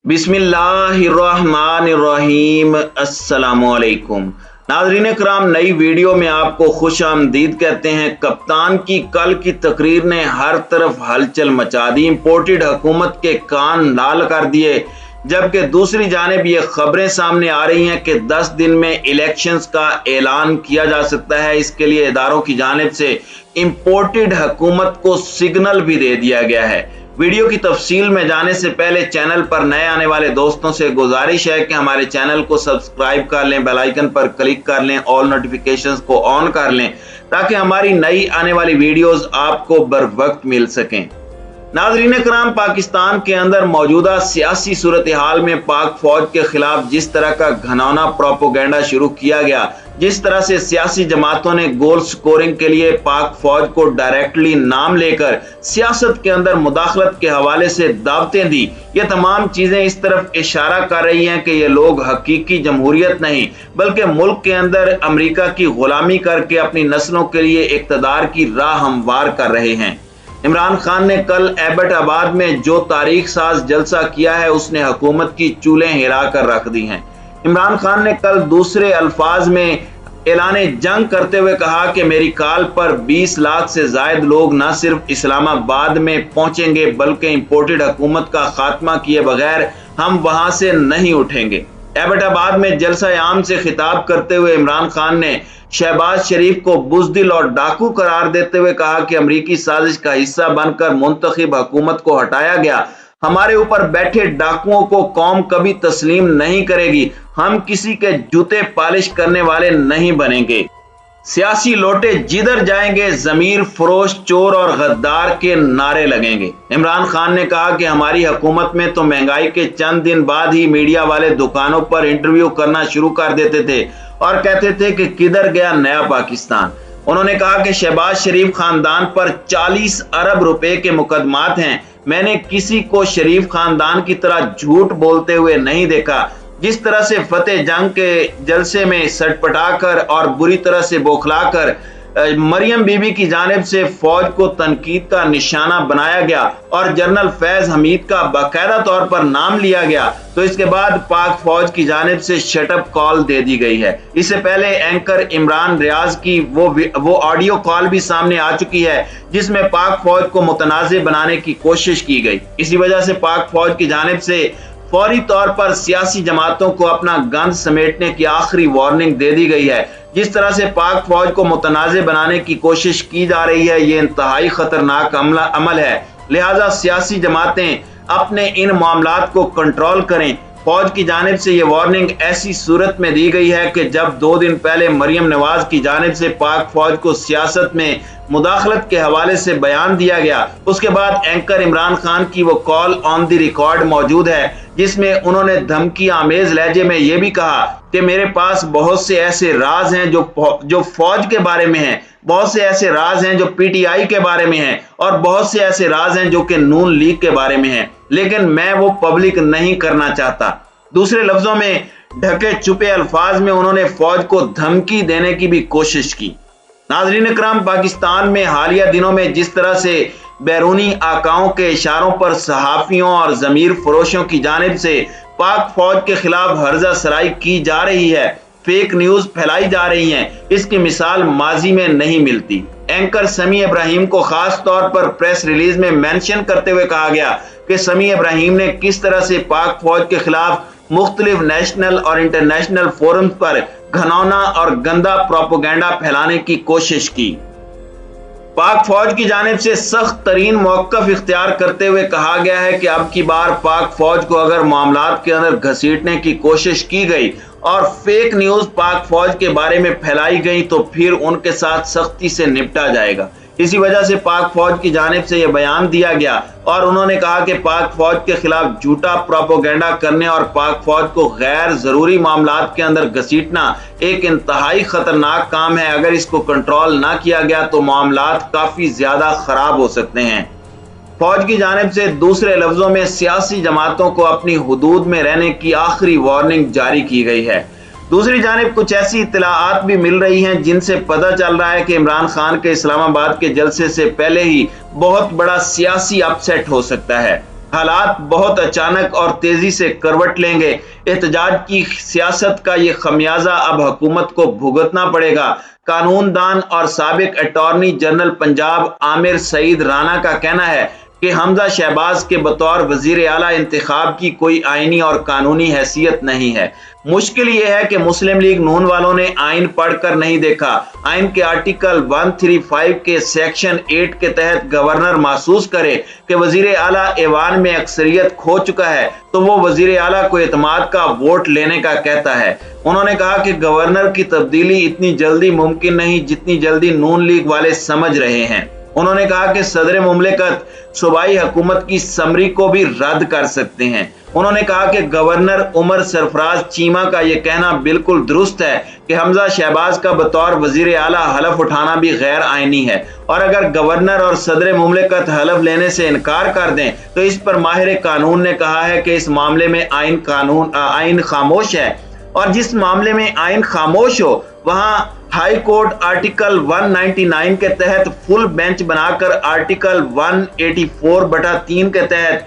बिस्मिल्लाहिर्रहमानिर्रहीम। अस्सलामुअलैकुम नाज़रीन कराम, नई वीडियो में आपको खुश आमदीद कहते हैं। कप्तान की कल की तकरीर ने हर तरफ हलचल मचा दी, इम्पोर्टेड हुकूमत के कान लाल कर दिए। जबकि दूसरी जानिब ये खबरें सामने आ रही हैं कि 10 दिन में इलेक्शंस का ऐलान किया जा सकता है। इसके लिए इदारों की जानिब से इम्पोर्टेड हुकूमत को सिग्नल भी दे दिया गया है। वीडियो की तफसील में जाने से पहले चैनल पर नए आने वाले दोस्तों से गुजारिश है कि हमारे चैनल को सब्सक्राइब कर लें, बेल आइकन पर क्लिक कर लें, ऑल नोटिफिकेशंस को ऑन कर लें ताकि हमारी नई आने वाली वीडियोस आपको बर वक्त मिल सकें। नाज़रीन कराम, पाकिस्तान के अंदर मौजूदा सियासी सूरत हाल में पाक फौज के खिलाफ जिस तरह का घनौना प्रोपोगेंडा शुरू किया गया, जिस तरह से सियासी जमातों ने गोल स्कोरिंग के लिए पाक फौज को डायरेक्टली नाम लेकर सियासत के अंदर मुदाखलत के हवाले से दावतें दी, ये तमाम चीजें इस तरफ इशारा कर रही हैं कि ये लोग हकीकी जमहूरियत नहीं बल्कि मुल्क के अंदर अमेरिका की गुलामी करके अपनी नस्लों के लिए इक़्तिदार की राह हमवार कर रहे हैं। इमरान खान ने कल एबटाबाद में जो तारीख साज जलसा किया है, उसने हुकूमत की चूलें हिला कर रख दी हैं। इमरान खान ने कल दूसरे अल्फाज में ऐलाने जंग करते हुए कहा कि मेरी कॉल पर 20 लाख से जायद लोग न सिर्फ इस्लामाबाद में पहुंचेंगे बल्कि इम्पोर्टेड हुकूमत का खात्मा किए बगैर हम वहां से नहीं उठेंगे। एबटाबाद में जलसा आम से खिताब करते हुए इमरान खान ने शहबाज शरीफ को बुज़दिल और डाकू करार देते हुए कहा कि अमरीकी साजिश का हिस्सा बनकर मुंतखब हुकूमत को हटाया गया। हमारे ऊपर बैठे डाकुओं को कौम कभी तस्लीम नहीं करेगी। हम किसी के जूते पालिश करने वाले नहीं बनेंगे। सियासी लोटे जिधर जाएंगे जमीर फरोश, चोर और गद्दार के नारे लगेंगे। इमरान खान ने कहा कि हमारी हुकूमत में तो महंगाई के चंद दिन बाद ही मीडिया वाले दुकानों पर इंटरव्यू करना शुरू कर देते थे और कहते थे कि किधर गया नया पाकिस्तान। उन्होंने कहा कि शहबाज शरीफ खानदान पर 40 अरब रुपए के मुकदमात हैं। मैंने किसी को शरीफ खानदान की तरह झूठ बोलते हुए नहीं देखा। जिस तरह से फतेह जंग के जलसे में सटपटाकर और बुरी तरह से बौखलाकर मरियम बीबी की जानिब से फौज को तनकीद का निशाना बनाया गया और जनरल फैज हमीद का बाकायदा तौर पर नाम लिया गया, तो इसके बाद पाक फौज की जानिब से शटअप कॉल दे दी गई है। इससे पहले एंकर इमरान रियाज की वो ऑडियो कॉल भी सामने आ चुकी है जिसमें पाक फौज को मुतनाज़ बनाने की कोशिश की गई। इसी वजह से पाक फौज की जानिब से फौरी तौर पर सियासी जमातों को अपना गंद समेटने की आखिरी वार्निंग दे दी गई है। जिस तरह से पाक फौज को मुतनाज़ बनाने की कोशिश की जा रही है, ये इंतहाई खतरनाक अमल है। लिहाजा सियासी जमातें अपने इन मामलात को कंट्रोल करें। फौज की जानिब से ये वार्निंग ऐसी सूरत में दी गई है कि जब 2 दिन पहले मरियम नवाज की जानिब से पाक फौज को सियासत में मुदाखलत के हवाले से बयान दिया गया, उसके बाद एंकर इमरान खान की वो कॉल ऑन द रिकॉर्ड मौजूद है जिसमें उन्होंने धमकी आमेज लहजे में यह भी कहा कि मेरे पास बहुत से ऐसे राज हैं जो फौज के बारे में हैं, बहुत से ऐसे राज हैं जो पीटीआई के बारे में हैं और बहुत से ऐसे राज हैं जो कि नून लीग के बारे में हैं, लेकिन मैं वो पब्लिक नहीं करना चाहता। दूसरे लफ्जों में ढके छुपे अल्फाज में उन्होंने फौज को धमकी देने की भी कोशिश की। नाज़रीन कराम, पाकिस्तान में हालिया दिनों में जिस तरह से बैरूनी आकाओं के इशारों पर सहाफियों और जमीर फरोशों की जानिब से पाक फौज के खिलाफ हर्जा सराई की जा रही है, फेक न्यूज फैलाई जा रही हैं, इसकी मिसाल माजी में नहीं मिलती। एंकर समी इब्राहिम को खास तौर पर प्रेस रिलीज में मेंशन करते हुए कहा गया कि समी इब्राहिम ने किस तरह से पाक फौज के खिलाफ मुख्तलिफ नेशनल और इंटरनेशनल फोरम पर घनौना और गंदा प्रोपोगेंडा फैलाने की कोशिश की। पाक फौज की जानिब से सख्त तरीन मौक़िफ़ इख्तियार करते हुए कहा गया है कि अब की बार पाक फौज को अगर मामलात के अंदर घसीटने की कोशिश की गई और फेक न्यूज पाक फौज के बारे में फैलाई गई तो फिर उनके साथ सख्ती से निपटा जाएगा। इसी वजह से पाक फौज की जानिब से यह बयान दिया गया और उन्होंने कहा कि पाक फौज के खिलाफ झूठा प्रोपोगेंडा करने और पाक फौज को गैर जरूरी मामलात के अंदर घसीटना एक इंतहाई खतरनाक काम है। अगर इसको कंट्रोल ना किया गया तो मामलात काफी ज्यादा खराब हो सकते हैं। फौज की जानिब से दूसरे लफ्जों में सियासी जमातों को अपनी हुदूद में रहने की आखिरी वार्निंग जारी की गई है। दूसरी जानिब कुछ ऐसी इत्तलाआत भी मिल रही हैं जिनसे पता चल रहा है कि इमरान खान के इस्लामाबाद के जलसे से पहले ही बहुत बड़ा सियासी अपसेट हो सकता है। हालात बहुत अचानक और तेजी से करवट लेंगे। एहतजाज की सियासत का ये खमियाजा अब हुकूमत को भुगतना पड़ेगा। कानून दान और साबिक अटॉर्नी जनरल पंजाब आमिर सईद राना का कहना है कि हमजा शहबाज के बतौर वजीर आला इंतखाब की कोई आईनी और कानूनी हैसियत नहीं है। मुश्किल ये है कि मुस्लिम लीग नून वालों ने आइन पढ़कर नहीं देखा। आइन के आर्टिकल 135 के सेक्शन 8 के तहत गवर्नर महसूस करे कि वजीर आला ऐवान में अक्सरियत खो चुका है तो वो वजीर आला को एतमाद का वोट लेने का कहता है। उन्होंने कहा कि गवर्नर की तब्दीली इतनी जल्दी मुमकिन नहीं जितनी जल्दी नून लीग वाले समझ रहे हैं। उन्होंने कहा कि सदर मुमलिकत सूबाई हुकूमत की समरी को भी रद्द कर सकते हैं। उन्होंने कहा कि गवर्नर उमर सरफराज चीमा का यह कहना बिल्कुल दुरुस्त है कि हमजा शहबाज का बतौर वजीर आला हलफ उठाना भी गैर आईनी है और अगर गवर्नर और सदर मुमलिकत हलफ लेने से इनकार कर दें तो इस पर माहिर कानून ने कहा है कि इस मामले में आइन खामोश है और जिस मामले में आइन खामोश हो वहां हाई कोर्ट आर्टिकल 199 के तहत फुल बेंच बनाकर आर्टिकल 184/3 के तहत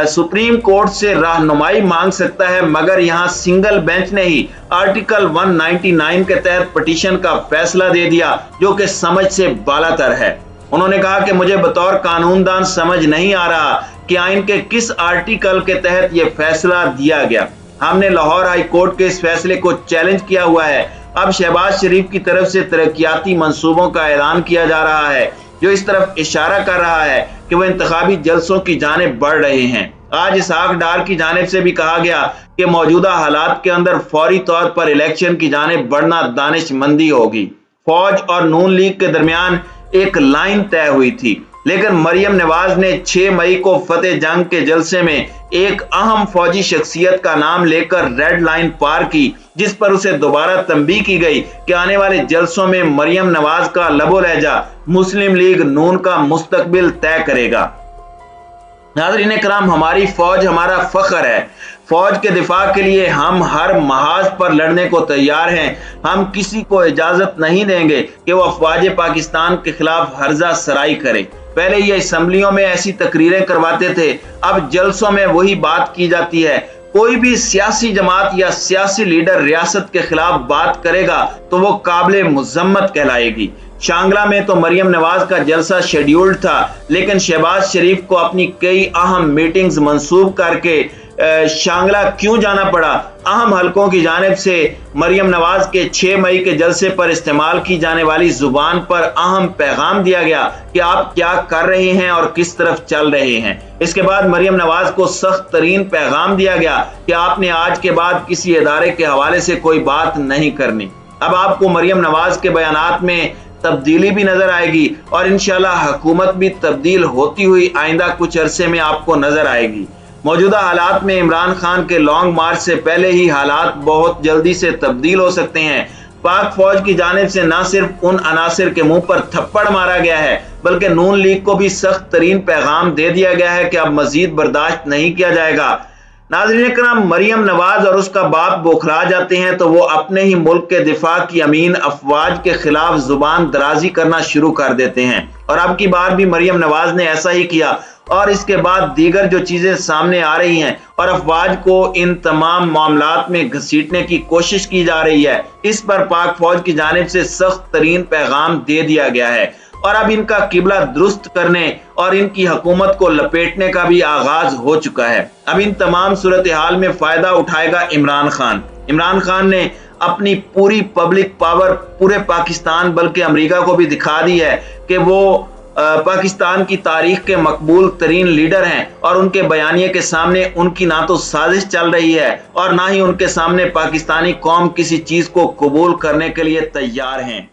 सुप्रीम कोर्ट से रहनुमाई मांग सकता है, मगर यहां सिंगल बेंच ने ही आर्टिकल 199 के तहत पिटीशन का फैसला दे दिया जो कि समझ से बालातर है। उन्होंने कहा कि मुझे बतौर कानूनदान समझ नहीं आ रहा कि आइन के किस आर्टिकल के तहत यह फैसला दिया गया। हमने लाहौर हाई कोर्ट के इस फैसले को चैलेंज किया हुआ है। अब शहबाज शरीफ की तरफ से तरक्याती मंसूबों का ऐलान किया जा रहा है जो इस तरफ इशारा कर रहा है कि वो इंतखाबी जलसों की जानिब बढ़ रहे हैं। आज इसहाक डार की जानिब से भी कहा गया कि मौजूदा हालात के अंदर फौरी तौर पर इलेक्शन की जानिब बढ़ना दानिशमंदी होगी। फौज और नून लीग के दरमियान एक लाइन तय हुई थी, लेकिन मरियम नवाज ने 6 मई को फतेह जंग के जलसे में एक अहम फौजी शख्सियत का नाम लेकर रेड लाइन पार की, जिस पर उसे दोबारा तंबीह की गई कि आने वाले जलसों में मरियम नवाज का लबो लहजा मुस्लिम लीग नून का मुस्तकबिल तय करेगा। नाज़रीन इकराम, हमारी फौज हमारा फख्र है। फौज के दिफा के लिए हम हर महाज पर लड़ने को तैयार हैं। हम किसी को इजाजत नहीं देंगे कि वो अफवाज पाकिस्तान के खिलाफ हर्जा सराई करे। पहले ये असेंबलियों में ऐसी तकरीरें करवाते थे, अब जलसों में वही बात की जाती है। कोई भी सियासी जमात या सियासी लीडर रियासत के खिलाफ बात करेगा तो वो काबिल मुजम्मत कहलाएगी। शांगला में तो मरियम नवाज का जलसा शेड्यूल्ड था, लेकिन शहबाज शरीफ को अपनी कई अहम मीटिंग्स मंसूब करके शांगला क्यों जाना पड़ा? अहम हलकों की जानिब से मरियम नवाज के 6 मई के जलसे पर इस्तेमाल की जाने वाली जुबान पर अहम पैगाम दिया गया कि आप क्या कर रहे हैं और किस तरफ चल रहे हैं। इसके बाद मरियम नवाज को सख्त तरीन पैगाम दिया गया कि आपने आज के बाद किसी इदारे के हवाले से कोई बात नहीं करनी। अब आपको मरियम नवाज के बयानात में तब्दीली भी नजर आएगी और इंशाल्लाह हुकूमत भी तब्दील होती हुई आइंदा कुछ अरसे में आपको नजर आएगी। मौजूदा हालात में इमरान खान के लॉन्ग मार्च से पहले ही हालात बहुत जल्दी से तब्दील हो सकते हैं। पाक फौज की जानिब से न सिर्फ उन अनासिर के मुंह पर थप्पड़ मारा गया है, बल्कि नून लीग को भी सख्त तरीन पैगाम दे दिया गया है कि अब मजीद बर्दाश्त नहीं किया जाएगा। नाज़रीन इकराम, मरियम नवाज और उसका बाप बौखला जाते हैं तो वो अपने ही मुल्क के दिफा की अमीन अफवाज के खिलाफ जुबान दराजी करना शुरू कर देते हैं और अब की बार भी मरियम नवाज ने ऐसा ही किया और इसके बाद दीगर जो चीजें सामने आ रही हैं और अफवाज को इन तमाम मामलात में घसीटने की कोशिश की जा रही है, इस पर पाक फौज की जानिब से सख्त तरीन पैगाम दे दिया गया है और अब इनका किबला दुरुस्त करने और इनकी हुकूमत को लपेटने का भी आगाज हो चुका है। अब इन तमाम सूरत हाल में फायदा उठाएगा इमरान खान। इमरान खान ने अपनी पूरी पब्लिक पावर पूरे पाकिस्तान बल्कि अमेरिका को भी दिखा दी है कि वो पाकिस्तान की तारीख के मकबूल तरीन लीडर हैं और उनके बयानिए के सामने उनकी ना तो साजिश चल रही है और ना ही उनके सामने पाकिस्तानी कौम किसी चीज को कबूल करने के लिए तैयार हैं।